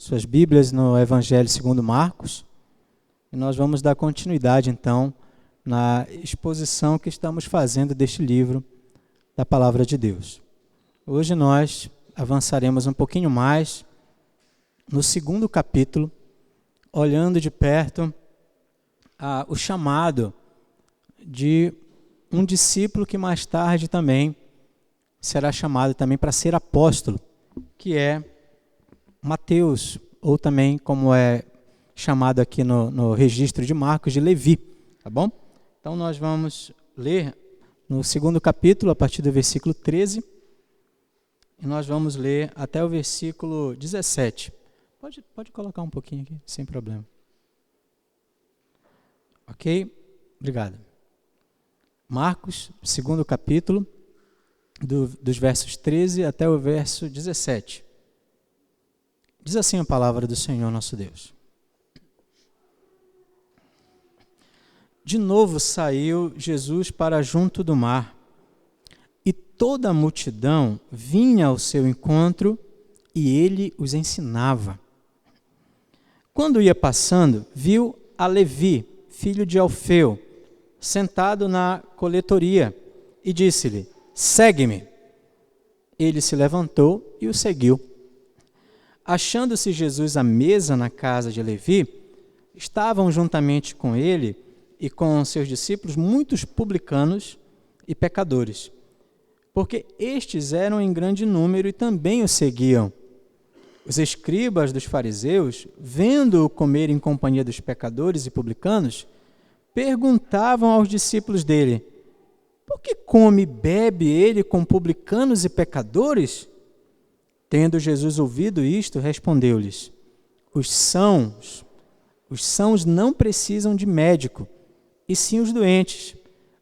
suas Bíblias no Evangelho segundo Marcos, e nós vamos dar continuidade, então, na exposição que estamos fazendo deste livro da Palavra de Deus. Hoje nós avançaremos um pouquinho mais no segundo capítulo, olhando de perto o chamado de um discípulo que mais tarde também será chamado também para ser apóstolo, que é Mateus, ou também como é chamado aqui no registro de Marcos, de Levi, tá bom? Então nós vamos ler no segundo capítulo, a partir do versículo 13, e nós vamos ler até o versículo 17. Pode colocar um pouquinho aqui, sem problema. Ok? Obrigado. Marcos, segundo capítulo, dos versos 13 até o verso 17. Diz assim a palavra do Senhor nosso Deus. De novo saiu Jesus para junto do mar, e toda a multidão vinha ao seu encontro, e ele os ensinava. Quando ia passando, viu a Levi, filho de Alfeu, sentado na coletoria, e disse-lhe: segue-me. Ele se levantou e o seguiu. Achando-se Jesus à mesa na casa de Levi, estavam juntamente com ele e com seus discípulos muitos publicanos e pecadores, porque estes eram em grande número e também o seguiam. Os escribas dos fariseus, vendo-o comer em companhia dos pecadores e publicanos, perguntavam aos discípulos dele: por que come e bebe ele com publicanos e pecadores? Tendo Jesus ouvido isto, respondeu-lhes: os sãos não precisam de médico, e sim os doentes.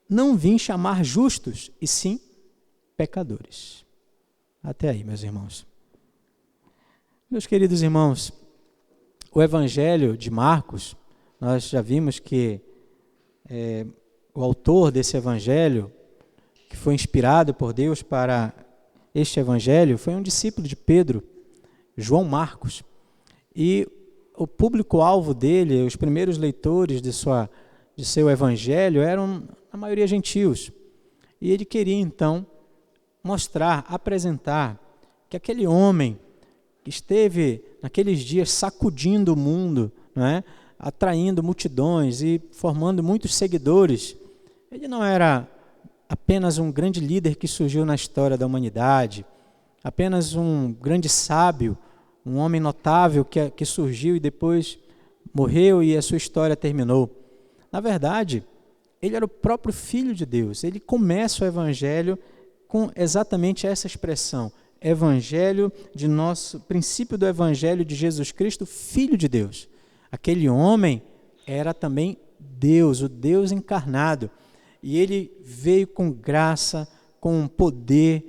Não vim chamar justos, e sim pecadores. Até aí, meus irmãos. Meus queridos irmãos, o Evangelho de Marcos, nós já vimos que o autor desse Evangelho, que foi inspirado por Deus para este Evangelho, foi um discípulo de Pedro, João Marcos. E o público-alvo dele, os primeiros leitores de seu Evangelho, eram, a maioria, gentios. E ele queria, então, mostrar, apresentar que aquele homem que esteve naqueles dias sacudindo o mundo, não é? Atraindo multidões e formando muitos seguidores, ele não era apenas um grande líder que surgiu na história da humanidade, apenas um grande sábio, um homem notável que surgiu e depois morreu e a sua história terminou. Na verdade, ele era o próprio Filho de Deus. Ele começa o Evangelho com exatamente essa expressão: Evangelho de nosso princípio do Evangelho de Jesus Cristo, Filho de Deus. Aquele homem era também Deus, o Deus encarnado. E ele veio com graça, com poder,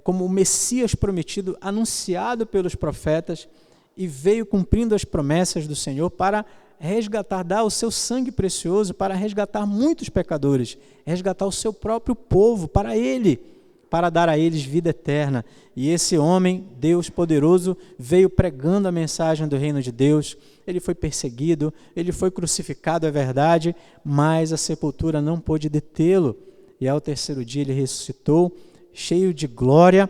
como o Messias prometido, anunciado pelos profetas, e veio cumprindo as promessas do Senhor para resgatar, dar o seu sangue precioso para resgatar muitos pecadores, resgatar o seu próprio povo para ele, para dar a eles vida eterna. E esse homem, Deus poderoso, veio pregando a mensagem do reino de Deus. Ele foi perseguido, ele foi crucificado, é verdade, mas a sepultura não pôde detê-lo. E ao terceiro dia ele ressuscitou, cheio de glória,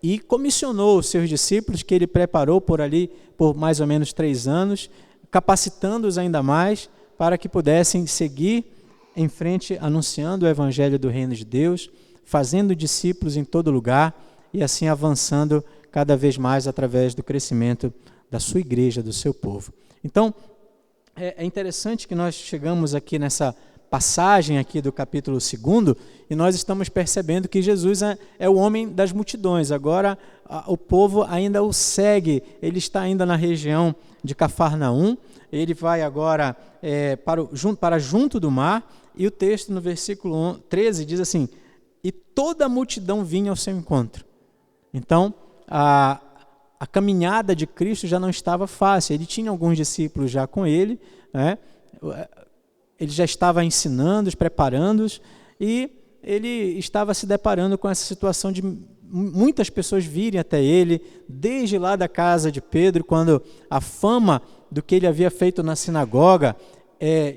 e comissionou os seus discípulos, que ele preparou por mais ou menos 3 anos, capacitando-os ainda mais para que pudessem seguir em frente, anunciando o evangelho do reino de Deus, fazendo discípulos em todo lugar e assim avançando cada vez mais através do crescimento da sua igreja, do seu povo. Então, é interessante que nós chegamos aqui nessa passagem aqui do capítulo 2 e nós estamos percebendo que Jesus é o homem das multidões. Agora o povo ainda o segue, ele está ainda na região de Cafarnaum, ele vai agora para junto do mar, e o texto no versículo 13 diz assim: e toda a multidão vinha ao seu encontro. Então, a caminhada de Cristo já não estava fácil. Ele tinha alguns discípulos já com ele, né? Ele já estava ensinando-os, preparando-os, e ele estava se deparando com essa situação de muitas pessoas virem até ele, desde lá da casa de Pedro, quando a fama do que ele havia feito na sinagoga,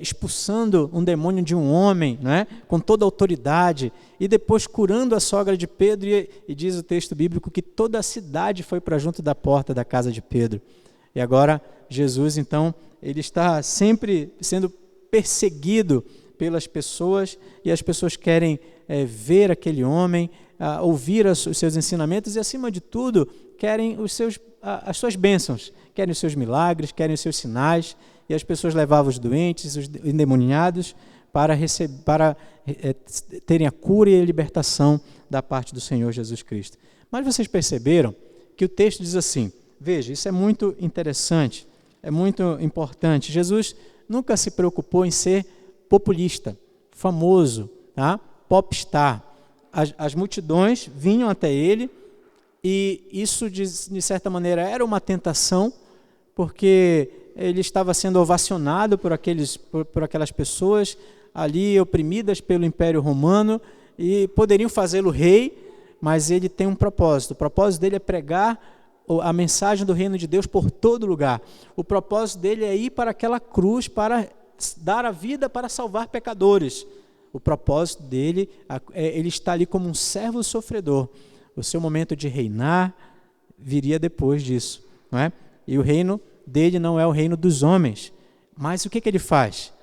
expulsando um demônio de um homem, né, com toda a autoridade, e depois curando a sogra de Pedro, e diz o texto bíblico que toda a cidade foi para junto da porta da casa de Pedro. E agora Jesus, então, ele está sempre sendo perseguido pelas pessoas, e as pessoas querem ver aquele homem, ouvir os seus ensinamentos e, acima de tudo, querem as suas bênçãos, querem os seus milagres, querem os seus sinais, e as pessoas levavam os doentes, os endemoniados, para terem a cura e a libertação da parte do Senhor Jesus Cristo. Mas vocês perceberam que o texto diz assim, veja, isso é muito interessante, é muito importante. Jesus nunca se preocupou em ser populista, famoso, tá? Popstar. As multidões vinham até ele, e isso, de certa maneira, era uma tentação, porque ele estava sendo ovacionado por aquelas pessoas ali oprimidas pelo Império Romano, e poderiam fazê-lo rei, mas ele tem um propósito. O propósito dele é pregar a mensagem do reino de Deus por todo lugar. O propósito dele é ir para aquela cruz para dar a vida para salvar pecadores. O propósito dele, ele está ali como um servo sofredor. O seu momento de reinar viria depois disso, não é? E o reino dele não é o reino dos homens. Mas o que ele faz?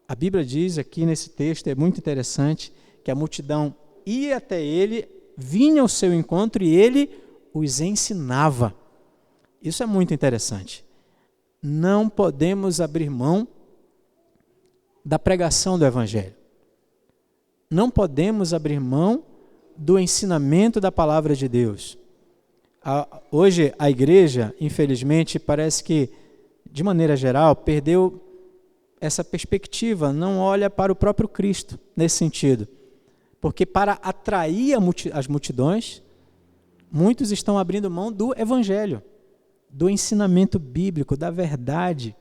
A Bíblia diz aqui nesse texto, é muito interessante, que a multidão ia até ele, vinha ao seu encontro e ele os ensinava. Isso é muito interessante. Não podemos abrir mão da pregação do Evangelho. Não podemos abrir mão do ensinamento da palavra de Deus. Hoje a igreja, infelizmente, parece que, de maneira geral, perdeu essa perspectiva, não olha para o próprio Cristo nesse sentido. Porque para atrair as multidões, muitos estão abrindo mão do Evangelho, do ensinamento bíblico, da verdade,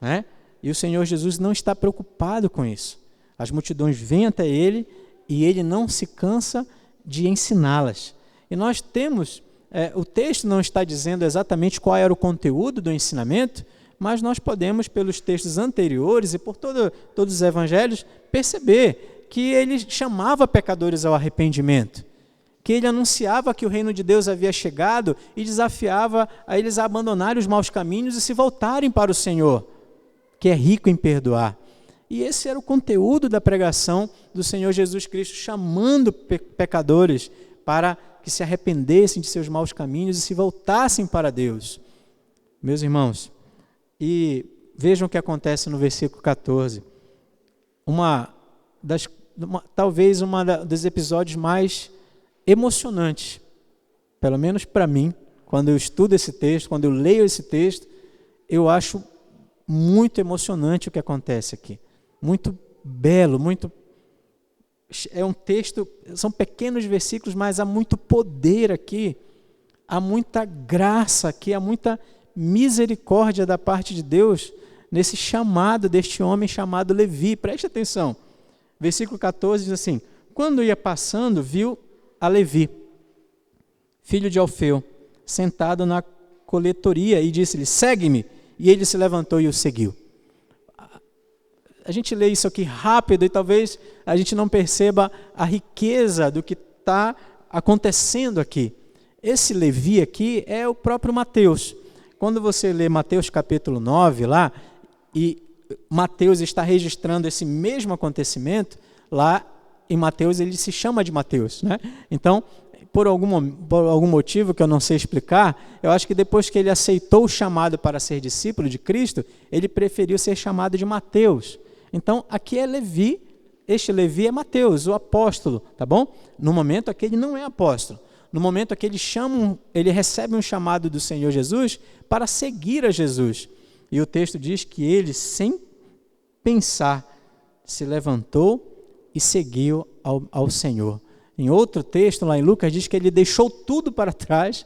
né? E o Senhor Jesus não está preocupado com isso. As multidões vêm até ele e ele não se cansa de ensiná-las. E nós temos, o texto não está dizendo exatamente qual era o conteúdo do ensinamento, mas nós podemos, pelos textos anteriores e por todos os evangelhos, perceber que ele chamava pecadores ao arrependimento, que ele anunciava que o reino de Deus havia chegado e desafiava a eles a abandonarem os maus caminhos e se voltarem para o Senhor, que é rico em perdoar. E esse era o conteúdo da pregação do Senhor Jesus Cristo, chamando pecadores para que se arrependessem de seus maus caminhos e se voltassem para Deus. Meus irmãos, e vejam o que acontece no versículo 14. Talvez um dos episódios mais emocionantes, pelo menos para mim, quando eu estudo esse texto, quando eu leio esse texto, eu acho muito emocionante o que acontece aqui. Muito belo, é um texto, são pequenos versículos, mas há muito poder aqui, há muita graça aqui, há muita misericórdia da parte de Deus nesse chamado deste homem chamado Levi. Preste atenção, versículo 14 diz assim: quando ia passando, viu a Levi, filho de Alfeu, sentado na coletoria, e disse-lhe: segue-me. E ele se levantou e o seguiu. A gente lê isso aqui rápido e talvez a gente não perceba a riqueza do que está acontecendo aqui. Esse Levi aqui é o próprio Mateus. Quando você lê Mateus capítulo 9 lá, e Mateus está registrando esse mesmo acontecimento, lá em Mateus ele se chama de Mateus, né? Então, por algum motivo que eu não sei explicar, eu acho que depois que ele aceitou o chamado para ser discípulo de Cristo, ele preferiu ser chamado de Mateus. Então, aqui é Levi, este Levi é Mateus, o apóstolo, tá bom? No momento aqui ele não é apóstolo. No momento aqui ele recebe um chamado do Senhor Jesus para seguir a Jesus. E o texto diz que ele, sem pensar, se levantou e seguiu ao Senhor. Em outro texto, lá em Lucas, diz que ele deixou tudo para trás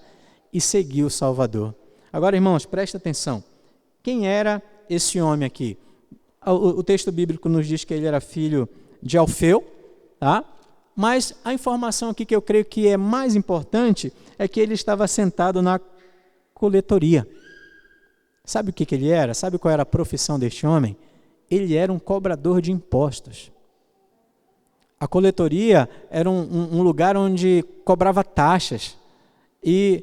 e seguiu o Salvador. Agora, irmãos, presta atenção. Quem era esse homem aqui? O texto bíblico nos diz que ele era filho de Alfeu, tá? Mas a informação aqui que eu creio que é mais importante é que ele estava sentado na coletoria. Sabe o que ele era? Sabe qual era a profissão deste homem? Ele era um cobrador de impostos. A coletoria era um lugar onde cobrava taxas. E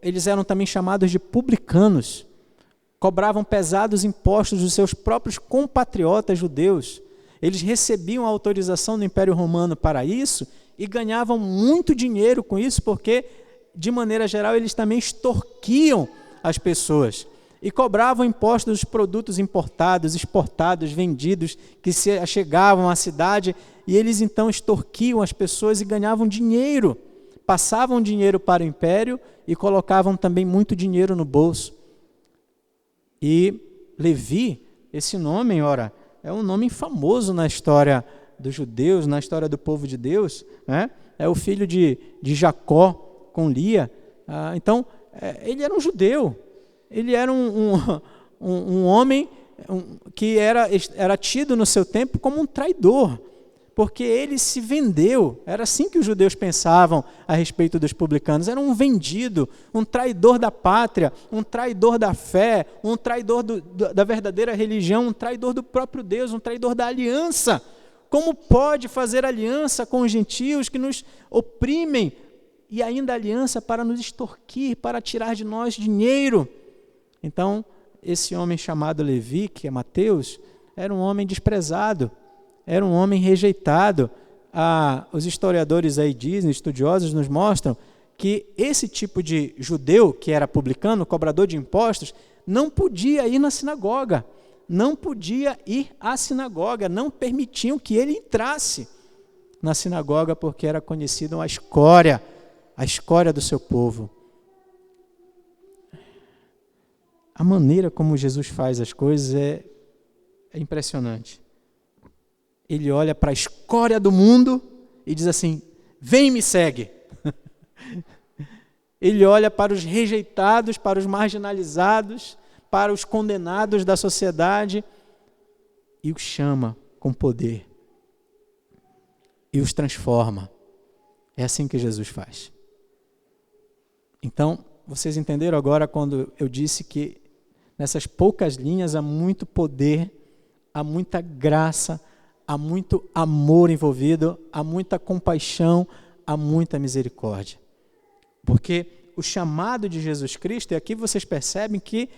eles eram também chamados de publicanos. Cobravam pesados impostos dos seus próprios compatriotas judeus. Eles recebiam a autorização do Império Romano para isso e ganhavam muito dinheiro com isso, porque, de maneira geral, eles também extorquiam as pessoas e cobravam impostos dos produtos importados, exportados, vendidos, que se chegavam à cidade, e eles então extorquiam as pessoas e ganhavam dinheiro. Passavam dinheiro para o Império e colocavam também muito dinheiro no bolso. E Levi, esse nome, ora, é um nome famoso na história dos judeus, na história do povo de Deus, né? É o filho de Jacó com Lia. Então, ele era um judeu, ele era um homem que era tido no seu tempo como um traidor, porque ele se vendeu. Era assim que os judeus pensavam a respeito dos publicanos. Era um vendido, um traidor da pátria, um traidor da fé, um traidor da verdadeira religião, um traidor do próprio Deus, um traidor da aliança. Como pode fazer aliança com os gentios que nos oprimem e ainda aliança para nos extorquir, para tirar de nós dinheiro? Então, esse homem chamado Levi, que é Mateus, era um homem desprezado, era um homem rejeitado. Os historiadores aí dizem, estudiosos nos mostram que esse tipo de judeu, que era publicano, cobrador de impostos, não podia ir na sinagoga, não podia ir à sinagoga, não permitiam que ele entrasse na sinagoga, porque era conhecido a escória do seu povo. A maneira como Jesus faz as coisas é impressionante. Ele olha para a escória do mundo e diz assim: vem e me segue. Ele olha para os rejeitados, para os marginalizados, para os condenados da sociedade e os chama com poder. E os transforma. É assim que Jesus faz. Então, vocês entenderam agora quando eu disse que nessas poucas linhas há muito poder, há muita graça, há muito amor envolvido, há muita compaixão, há muita misericórdia. Porque o chamado de Jesus Cristo, e aqui vocês percebem que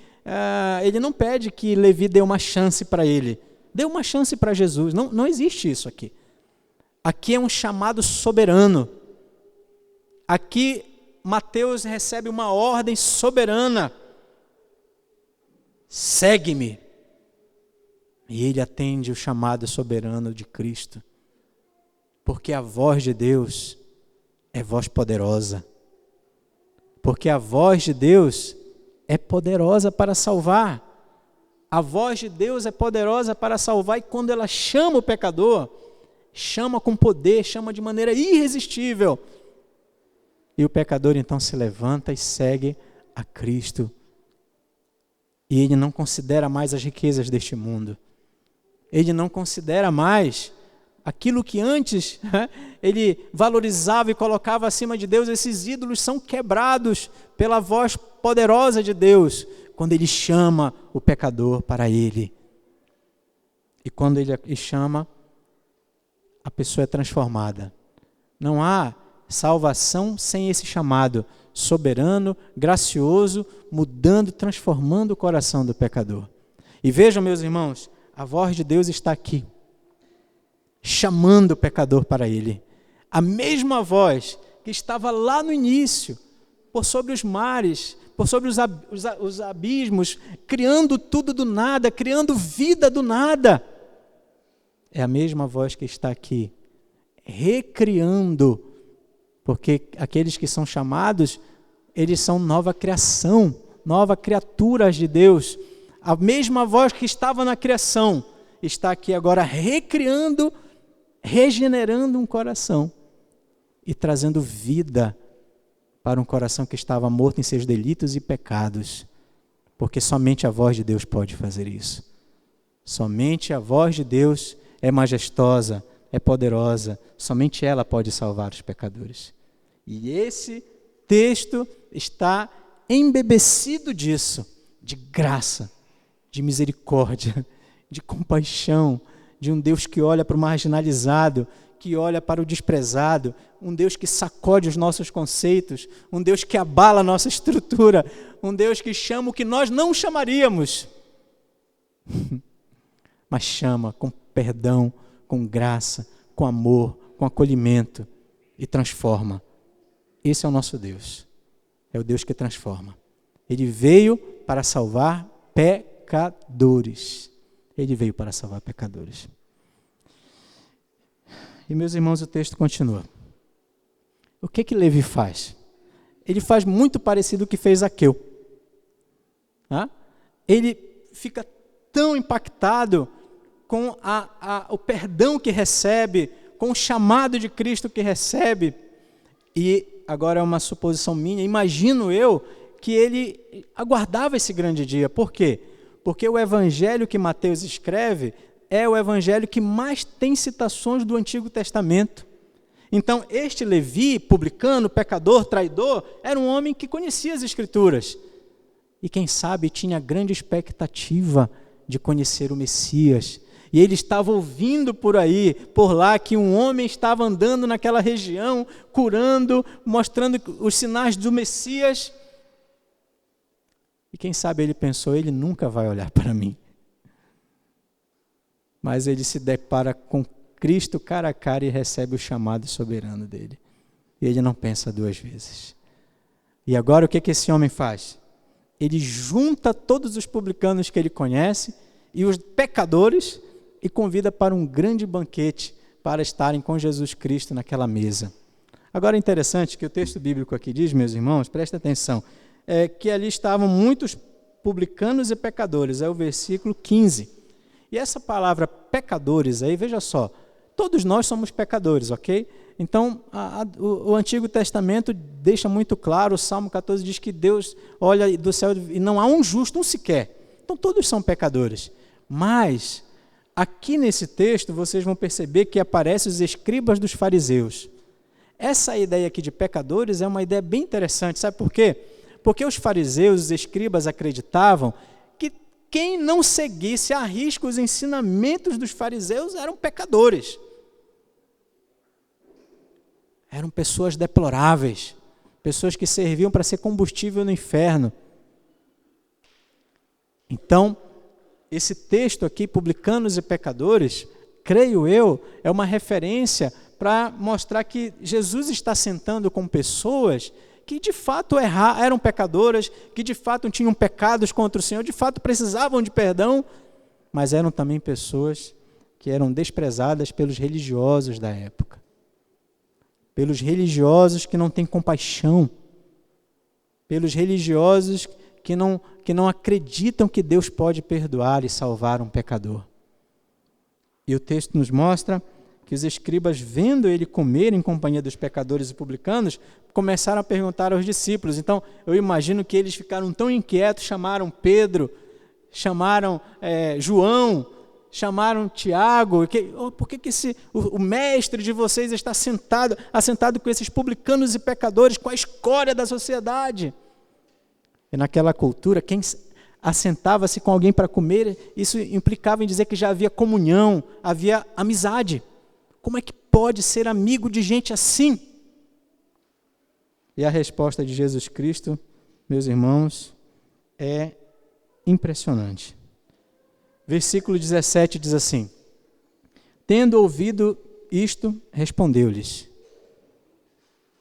ele não pede que Levi dê uma chance para ele. Dê uma chance para Jesus. Não existe isso aqui. Aqui é um chamado soberano. Aqui Mateus recebe uma ordem soberana. Segue-me. E ele atende o chamado soberano de Cristo. Porque a voz de Deus é voz poderosa. Porque a voz de Deus é poderosa para salvar. A voz de Deus é poderosa para salvar, e quando ela chama o pecador, chama com poder, chama de maneira irresistível. E o pecador então se levanta e segue a Cristo. E ele não considera mais as riquezas deste mundo. Ele não considera mais aquilo que antes ele valorizava e colocava acima de Deus. Esses ídolos são quebrados pela voz poderosa de Deus, quando ele chama o pecador para ele. E quando ele chama, a pessoa é transformada. Não há salvação sem esse chamado soberano, gracioso, mudando, transformando o coração do pecador. E vejam, meus irmãos, a voz de Deus está aqui, chamando o pecador para ele. A mesma voz que estava lá no início, por sobre os mares, por sobre os abismos, criando tudo do nada, criando vida do nada. É a mesma voz que está aqui, recriando, porque aqueles que são chamados, eles são nova criação, nova criaturas de Deus. A mesma voz que estava na criação está aqui agora recriando, regenerando um coração e trazendo vida para um coração que estava morto em seus delitos e pecados, porque somente a voz de Deus pode fazer isso. Somente a voz de Deus é majestosa, é poderosa, somente ela pode salvar os pecadores. E esse texto está embebecido disso, de graça, de misericórdia, de compaixão, de um Deus que olha para o marginalizado, que olha para o desprezado, um Deus que sacode os nossos conceitos, um Deus que abala a nossa estrutura, um Deus que chama o que nós não chamaríamos, mas chama com perdão, com graça, com amor, com acolhimento e transforma. Esse é o nosso Deus, é o Deus que transforma. Ele veio para salvar pecadores. Ele veio para salvar pecadores. E, meus irmãos, o texto continua. O que Levi faz? Ele faz muito parecido com o que fez Zaqueu. Ele fica tão impactado com o perdão que recebe, com o chamado de Cristo que recebe. E agora é uma suposição minha, imagino eu que ele aguardava esse grande dia. Por quê? Porque o evangelho que Mateus escreve é o evangelho que mais tem citações do Antigo Testamento. Então, este Levi, publicano, pecador, traidor, era um homem que conhecia as Escrituras. E quem sabe tinha grande expectativa de conhecer o Messias. E ele estava ouvindo por lá, que um homem estava andando naquela região, curando, mostrando os sinais do Messias. E quem sabe ele pensou, ele nunca vai olhar para mim. Mas ele se depara com Cristo cara a cara e recebe o chamado soberano dele. E ele não pensa duas vezes. E agora o que esse homem faz? Ele junta todos os publicanos que ele conhece e os pecadores e convida para um grande banquete para estarem com Jesus Cristo naquela mesa. Agora é interessante que o texto bíblico aqui diz, meus irmãos, presta atenção, que ali estavam muitos publicanos e pecadores, é o versículo 15. E essa palavra pecadores aí, veja só, todos nós somos pecadores, ok? Então, o Antigo Testamento deixa muito claro, o Salmo 14 diz que Deus olha do céu e não há um justo, um sequer. Então, todos são pecadores. Mas, aqui nesse texto, vocês vão perceber que aparecem os escribas dos fariseus. Essa ideia aqui de pecadores é uma ideia bem interessante, sabe por quê? Porque os fariseus, os escribas acreditavam que quem não seguisse à risca os ensinamentos dos fariseus eram pecadores. Eram pessoas deploráveis, pessoas que serviam para ser combustível no inferno. Então, esse texto aqui, publicanos e pecadores, creio eu, é uma referência para mostrar que Jesus está sentando com pessoas que de fato eram pecadoras, que de fato tinham pecados contra o Senhor, de fato precisavam de perdão, mas eram também pessoas que eram desprezadas pelos religiosos da época. Pelos religiosos que não têm compaixão, pelos religiosos que não acreditam que Deus pode perdoar e salvar um pecador. E o texto nos mostra que os escribas, vendo ele comer em companhia dos pecadores e publicanos, começaram a perguntar aos discípulos. Então, eu imagino que eles ficaram tão inquietos, chamaram Pedro, chamaram João, chamaram Tiago, por que o mestre de vocês está assentado com esses publicanos e pecadores, com a escória da sociedade? E naquela cultura, quem assentava-se com alguém para comer, isso implicava em dizer que já havia comunhão, havia amizade. Como é que pode ser amigo de gente assim? E a resposta de Jesus Cristo, meus irmãos, é impressionante. Versículo 17 diz assim: tendo ouvido isto, respondeu-lhes: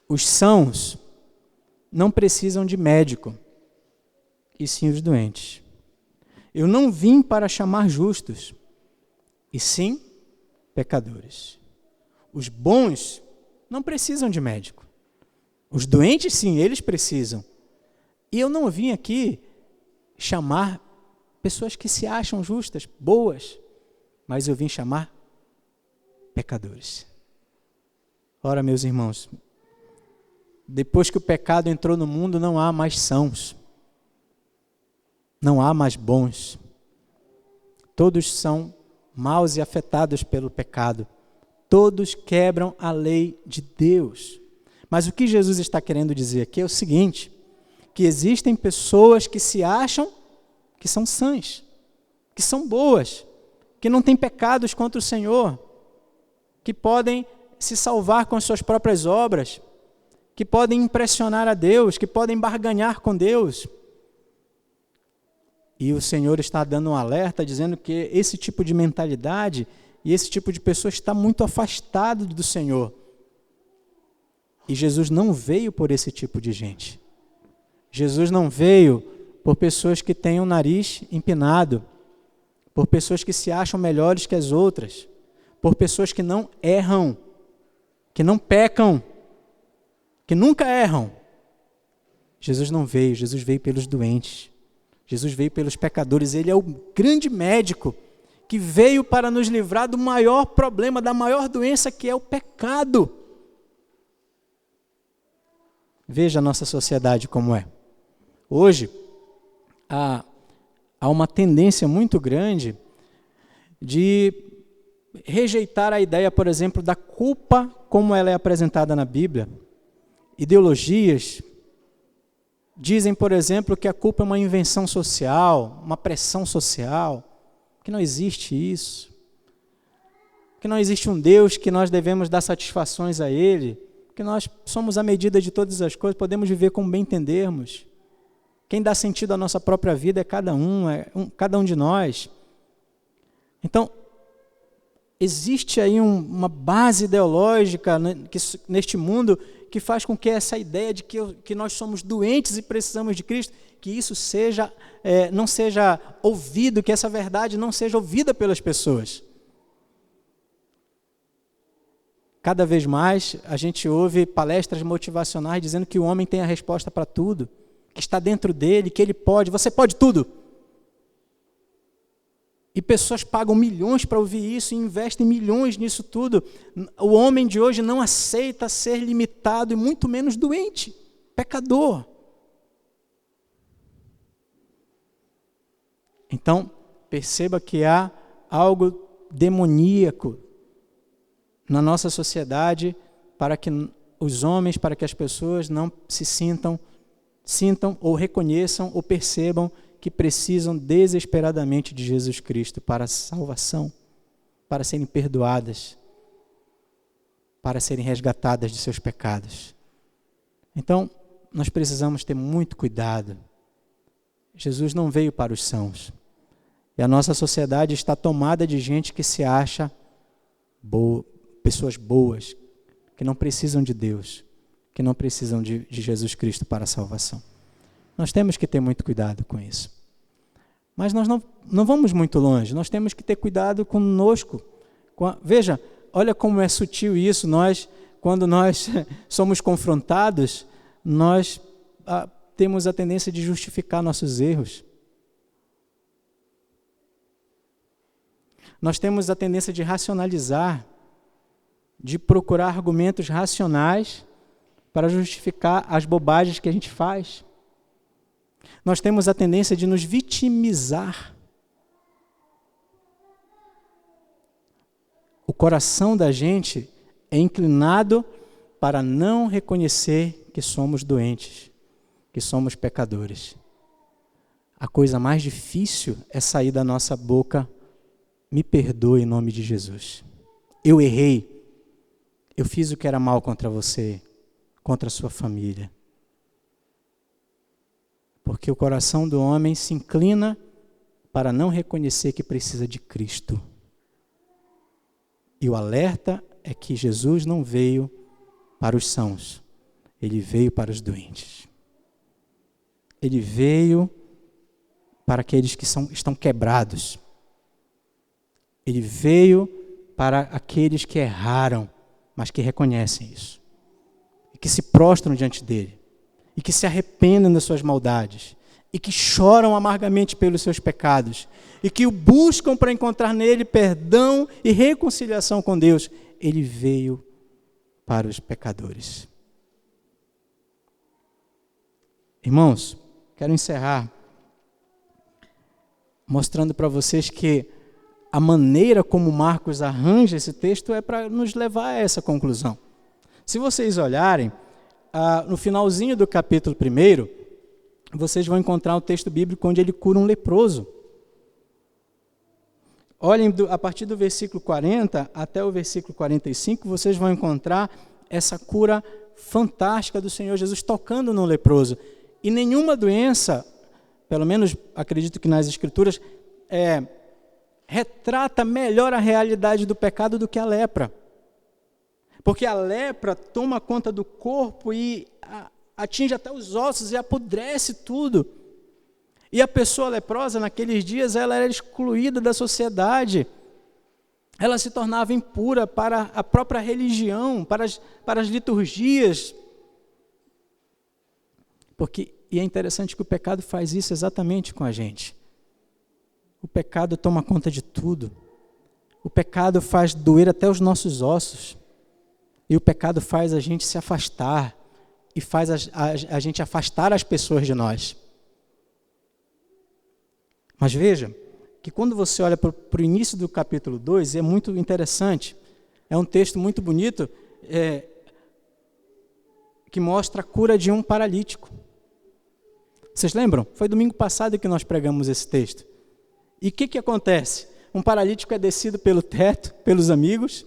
os sãos não precisam de médico, e sim os doentes. Eu não vim para chamar justos, e sim pecadores. Os bons não precisam de médico. Os doentes, sim, eles precisam. E eu não vim aqui chamar pessoas que se acham justas, boas, mas eu vim chamar pecadores. Ora, meus irmãos, depois que o pecado entrou no mundo, não há mais sãos. Não há mais bons. Todos são maus e afetados pelo pecado. Todos quebram a lei de Deus. Mas o que Jesus está querendo dizer aqui é o seguinte, que existem pessoas que se acham que são sãs, que são boas, que não têm pecados contra o Senhor, que podem se salvar com as suas próprias obras, que podem impressionar a Deus, que podem barganhar com Deus. E o Senhor está dando um alerta, dizendo que esse tipo de mentalidade e esse tipo de pessoa está muito afastado do Senhor. E Jesus não veio por esse tipo de gente. Jesus não veio por pessoas que têm o nariz empinado, por pessoas que se acham melhores que as outras, por pessoas que não erram, que não pecam, que nunca erram. Jesus não veio, Jesus veio pelos doentes. Jesus veio pelos pecadores. Ele é o grande médico que veio para nos livrar do maior problema, da maior doença, que é o pecado. Veja a nossa sociedade como é. Hoje, há uma tendência muito grande de rejeitar a ideia, por exemplo, da culpa como ela é apresentada na Bíblia. Ideologias dizem, por exemplo, que a culpa é uma invenção social, uma pressão social, que não existe isso, que não existe um Deus que nós devemos dar satisfações a Ele, que nós somos a medida de todas as coisas, podemos viver como bem entendermos. Quem dá sentido à nossa própria vida é cada um de nós. Então, existe aí uma base ideológica neste mundo que faz com que essa ideia de que nós somos doentes e precisamos de Cristo, que isso não seja ouvido, que essa verdade não seja ouvida pelas pessoas. Cada vez mais a gente ouve palestras motivacionais dizendo que o homem tem a resposta para tudo, que está dentro dele, que ele pode, você pode tudo. E pessoas pagam milhões para ouvir isso e investem milhões nisso tudo. O homem de hoje não aceita ser limitado e muito menos doente, pecador. Então, perceba que há algo demoníaco na nossa sociedade para que os homens, para que as pessoas não se sintam ou reconheçam ou percebam que precisam desesperadamente de Jesus Cristo para a salvação, para serem perdoadas, para serem resgatadas de seus pecados. Então, nós precisamos ter muito cuidado. Jesus não veio para os sãos. E a nossa sociedade está tomada de gente que se acha boa, pessoas boas, que não precisam de Deus, que não precisam de Jesus Cristo para a salvação. Nós temos que ter muito cuidado com isso. Mas nós não vamos muito longe, nós temos que ter cuidado conosco. Veja, olha como é sutil isso, quando nós somos confrontados, nós temos a tendência de justificar nossos erros. Nós temos a tendência de racionalizar, de procurar argumentos racionais para justificar as bobagens que a gente faz. Nós temos a tendência de nos vitimizar. O coração da gente é inclinado para não reconhecer que somos doentes, que somos pecadores. A coisa mais difícil é sair da nossa boca: me perdoe em nome de Jesus. Eu errei. Eu fiz o que era mal contra você, contra a sua família. Porque o coração do homem se inclina para não reconhecer que precisa de Cristo. E o alerta é que Jesus não veio para os sãos, Ele veio para os doentes. Ele veio para aqueles que estão quebrados. Ele veio para aqueles que erraram, mas que reconhecem isso. E que se prostram diante dele. E que se arrependem das suas maldades. E que choram amargamente pelos seus pecados. E que o buscam para encontrar nele perdão e reconciliação com Deus. Ele veio para os pecadores. Irmãos, quero encerrar mostrando para vocês que a maneira como Marcos arranja esse texto é para nos levar a essa conclusão. Se vocês olharem, no finalzinho do capítulo 1, vocês vão encontrar um texto bíblico onde ele cura um leproso. Olhem, a partir do versículo 40 até o versículo 45, vocês vão encontrar essa cura fantástica do Senhor Jesus tocando no leproso. E nenhuma doença, pelo menos acredito que nas Escrituras, retrata melhor a realidade do pecado do que a lepra. Porque a lepra toma conta do corpo e atinge até os ossos e apodrece tudo. E a pessoa leprosa, naqueles dias, ela era excluída da sociedade. Ela se tornava impura para a própria religião, para as liturgias. E é interessante que o pecado faz isso exatamente com a gente. O pecado toma conta de tudo. O pecado faz doer até os nossos ossos. E o pecado faz a gente se afastar. E faz a gente afastar as pessoas de nós. Mas veja que quando você olha para o início do capítulo 2, é muito interessante. É um texto muito bonito, que mostra a cura de um paralítico. Vocês lembram? Foi domingo passado que nós pregamos esse texto. E o que acontece? Um paralítico é descido pelo teto, pelos amigos,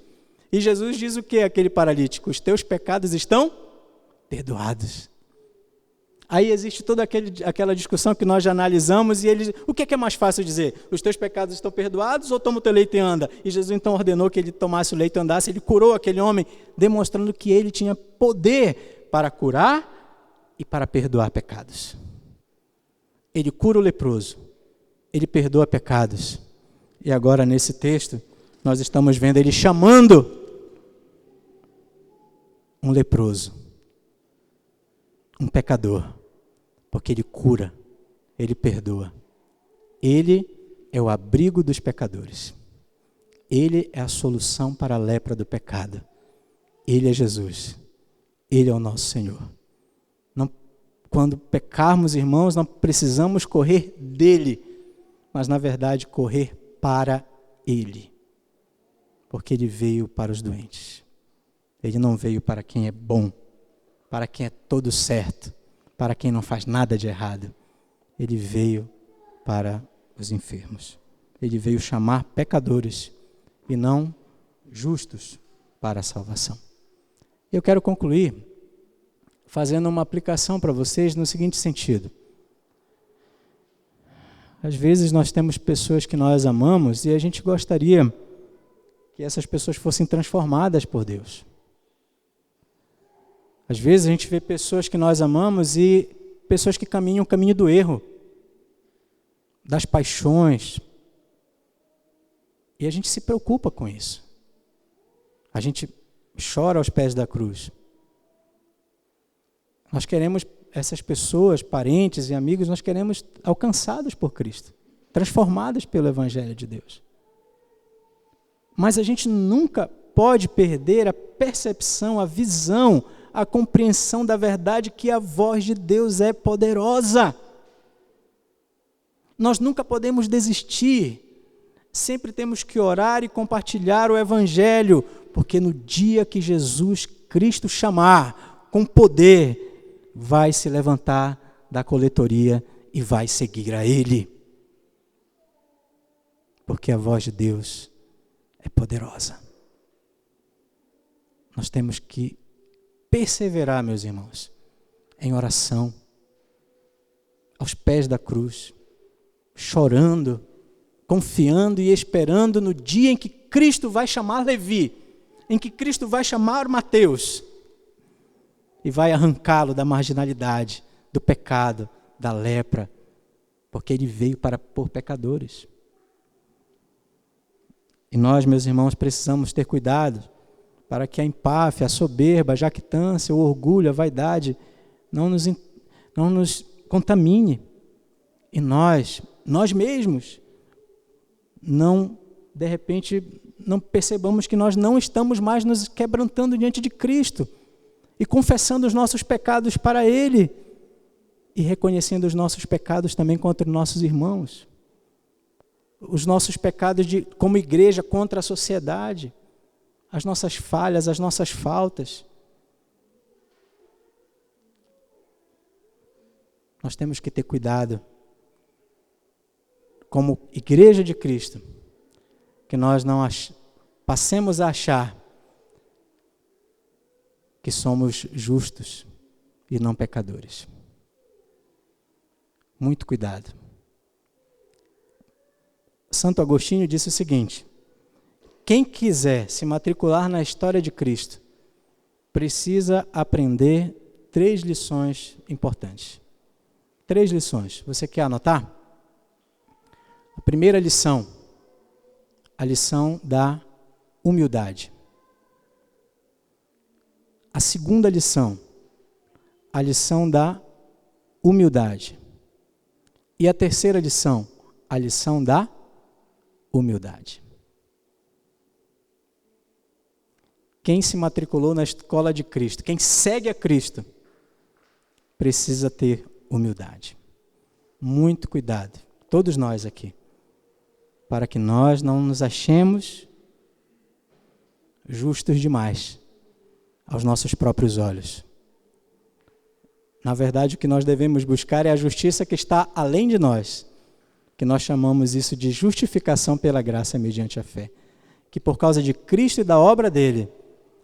e Jesus diz o que àquele paralítico? Os teus pecados estão perdoados. Aí existe toda aquela discussão que nós já analisamos, e ele, o que é mais fácil dizer? Os teus pecados estão perdoados ou toma o teu leito e anda? E Jesus então ordenou que ele tomasse o leito e andasse, ele curou aquele homem, demonstrando que ele tinha poder para curar e para perdoar pecados. Ele cura o leproso, ele perdoa pecados. E agora nesse texto, nós estamos vendo ele chamando um leproso, um pecador, porque ele cura, ele perdoa. Ele é o abrigo dos pecadores. Ele é a solução para a lepra do pecado. Ele é Jesus. Ele é o nosso Senhor. Quando pecarmos, irmãos, não precisamos correr dele, mas na verdade correr para ele. Porque ele veio para os doentes. Ele não veio para quem é bom, para quem é todo certo, para quem não faz nada de errado. Ele veio para os enfermos. Ele veio chamar pecadores e não justos para a salvação. Eu quero concluir fazendo uma aplicação para vocês no seguinte sentido. Às vezes nós temos pessoas que nós amamos e a gente gostaria que essas pessoas fossem transformadas por Deus. Às vezes a gente vê pessoas que nós amamos e pessoas que caminham o caminho do erro, das paixões. E a gente se preocupa com isso. A gente chora aos pés da cruz. Nós queremos essas pessoas, parentes e amigos, nós queremos alcançados por Cristo, transformados pelo Evangelho de Deus. Mas a gente nunca pode perder a percepção, a visão, a compreensão da verdade que a voz de Deus é poderosa. Nós nunca podemos desistir. Sempre temos que orar e compartilhar o Evangelho, porque no dia que Jesus Cristo chamar com poder, vai se levantar da coletoria e vai seguir a Ele. Porque a voz de Deus é poderosa. Nós temos que perseverar, meus irmãos, em oração, aos pés da cruz, chorando, confiando e esperando no dia em que Cristo vai chamar Levi, em que Cristo vai chamar Mateus e vai arrancá-lo da marginalidade, do pecado, da lepra, porque ele veio por pecadores. E nós, meus irmãos, precisamos ter cuidado para que a empáfia, a soberba, a jactância, o orgulho, a vaidade não nos contamine. E nós mesmos, de repente, não percebamos que nós não estamos mais nos quebrantando diante de Cristo e confessando os nossos pecados para Ele e reconhecendo os nossos pecados também contra nossos irmãos. os nossos pecados como igreja contra a sociedade, as nossas falhas, as nossas faltas. Nós temos que ter cuidado, como igreja de Cristo, que nós não passemos a achar que somos justos e não pecadores. Muito cuidado. Santo Agostinho disse o seguinte: quem quiser se matricular na história de Cristo, precisa aprender 3 lições importantes. 3 lições. Você quer anotar? A primeira lição, a lição da humildade. A segunda lição, a lição da humildade. E a terceira lição, a lição da humildade. Quem se matriculou na escola de Cristo, quem segue a Cristo, precisa ter humildade. Muito cuidado, todos nós aqui, para que nós não nos achemos justos demais aos nossos próprios olhos. Na verdade, o que nós devemos buscar é a justiça que está além de nós, que nós chamamos isso de justificação pela graça mediante a fé. Que por causa de Cristo e da obra dele,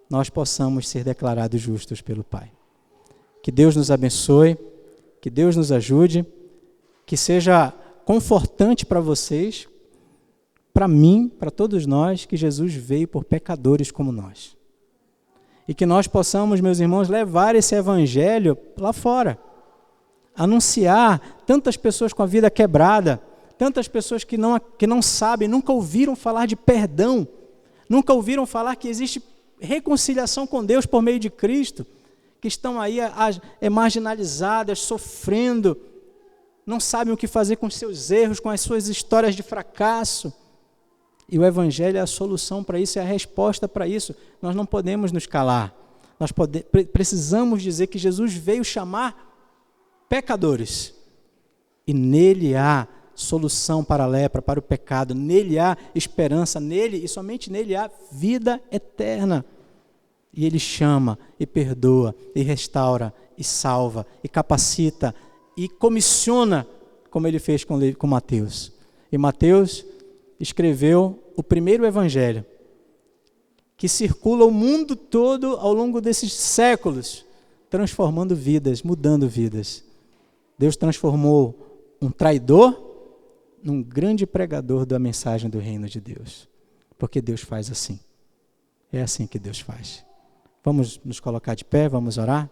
nós possamos ser declarados justos pelo Pai. Que Deus nos abençoe, que Deus nos ajude, que seja confortante para vocês, para mim, para todos nós, que Jesus veio por pecadores como nós. E que nós possamos, meus irmãos, levar esse evangelho lá fora. Anunciar tantas pessoas com a vida quebrada, tantas pessoas que não sabem, nunca ouviram falar de perdão, nunca ouviram falar que existe reconciliação com Deus por meio de Cristo, que estão aí marginalizadas, sofrendo, não sabem o que fazer com seus erros, com as suas histórias de fracasso. E o Evangelho é a solução para isso, é a resposta para isso. Nós não podemos nos calar. Nós precisamos dizer que Jesus veio chamar pecadores. E nele há solução para a lepra, para o pecado. Nele há esperança, nele e somente nele há vida eterna. E ele chama, e perdoa, e restaura, e salva, e capacita, e comissiona, como ele fez com Mateus. E Mateus escreveu o primeiro evangelho, que circula o mundo todo ao longo desses séculos, transformando vidas, mudando vidas. Deus transformou um traidor num grande pregador da mensagem do reino de Deus. Porque Deus faz assim. É assim que Deus faz. Vamos nos colocar de pé, vamos orar?